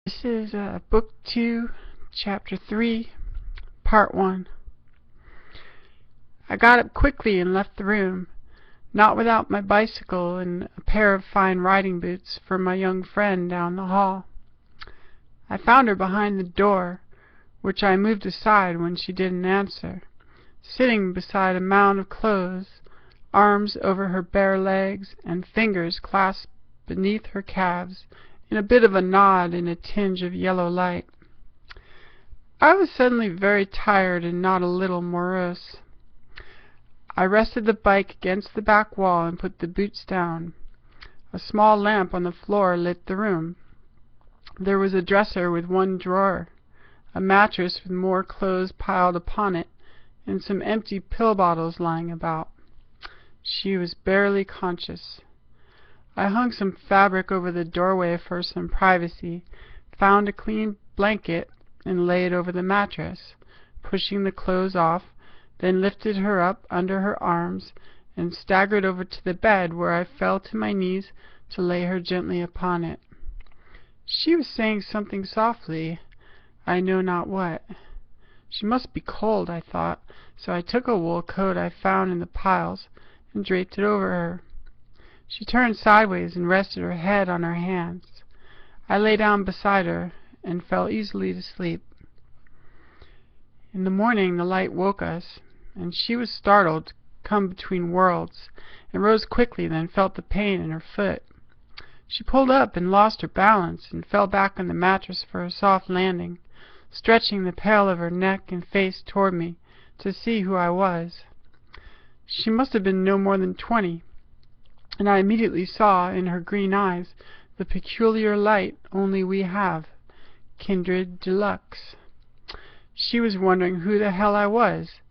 This is Book 2, Chapter 3, Part 1. I got up quickly and left the room, not without my bicycle and a pair of fine riding boots for my young friend down the hall. I found her behind the door, which I moved aside when she didn't answer, sitting beside a mound of clothes, arms over her bare legs and fingers clasped beneath her calves, in a bit of a nod in a tinge of yellow light. I was suddenly very tired and not a little morose. I rested the bike against the back wall and put the boots down. A small lamp on the floor lit the room. There was a dresser with one drawer, a mattress with more clothes piled upon it, and some empty pill bottles lying about. She was barely conscious. I hung some fabric over the doorway for some privacy, found a clean blanket, and lay it over the mattress, pushing the clothes off, then lifted her up under her arms and staggered over to the bed, where I fell to my knees to lay her gently upon it. She was saying something softly, I know not what. She must be cold, I thought, so I took a wool coat I found in the piles and draped it over her. She turned sideways and rested her head on her hands. I lay down beside her and fell easily to sleep. In the morning the light woke us, and she was startled, come between worlds, and rose quickly, then felt the pain in her foot. She pulled up and lost her balance, and fell back on the mattress for a soft landing, stretching the pale of her neck and face toward me to see who I was. She must have been no more than 20. And I immediately saw in her green eyes the peculiar light only we have, kindred deluxe. She was wondering who the hell I was,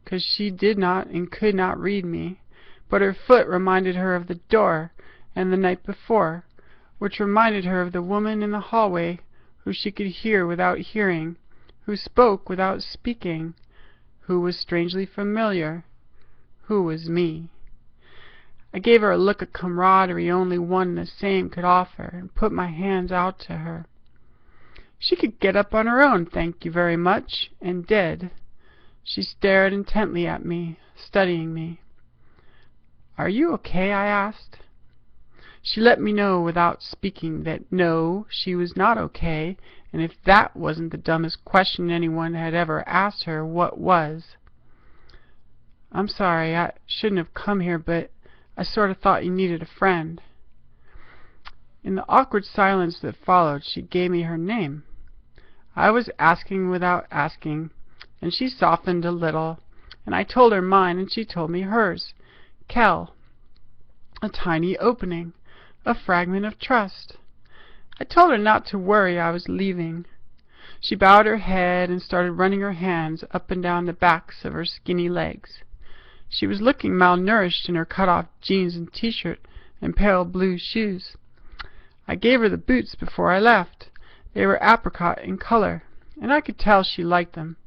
'cause she did not and could not read me, but her foot reminded her of the door and the night before, which reminded her of the woman in the hallway who she could hear without hearing, who spoke without speaking, who was strangely familiar, who was me. I gave her a look of camaraderie only one and the same could offer, and put my hands out to her. She could get up on her own, thank you very much, and did. She stared intently at me, studying me. Are you okay? I asked. She let me know without speaking that no, she was not okay, and if that wasn't the dumbest question anyone had ever asked her, what was? I'm sorry, I shouldn't have come here, but I sort of thought you needed a friend. In the awkward silence that followed, she gave me her name. I was asking without asking, and she softened a little, and I told her mine, and she told me hers. Kell. A tiny opening, a fragment of trust. I told her not to worry, I was leaving. She bowed her head and started running her hands up and down the backs of her skinny legs. She was looking malnourished in her cut-off jeans and t-shirt and pale blue shoes. I gave her the boots before I left. They were apricot in color, and I could tell she liked them.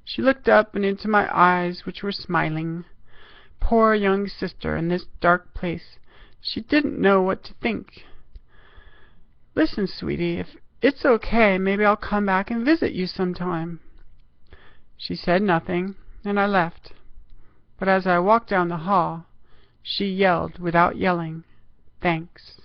She looked up and into my eyes, which were smiling. Poor young sister in this dark place. She didn't know what to think. Listen, sweetie, if it's okay, maybe I'll come back and visit you sometime. She said nothing, and I left. But as I walked down the hall, she yelled without yelling, "Thanks."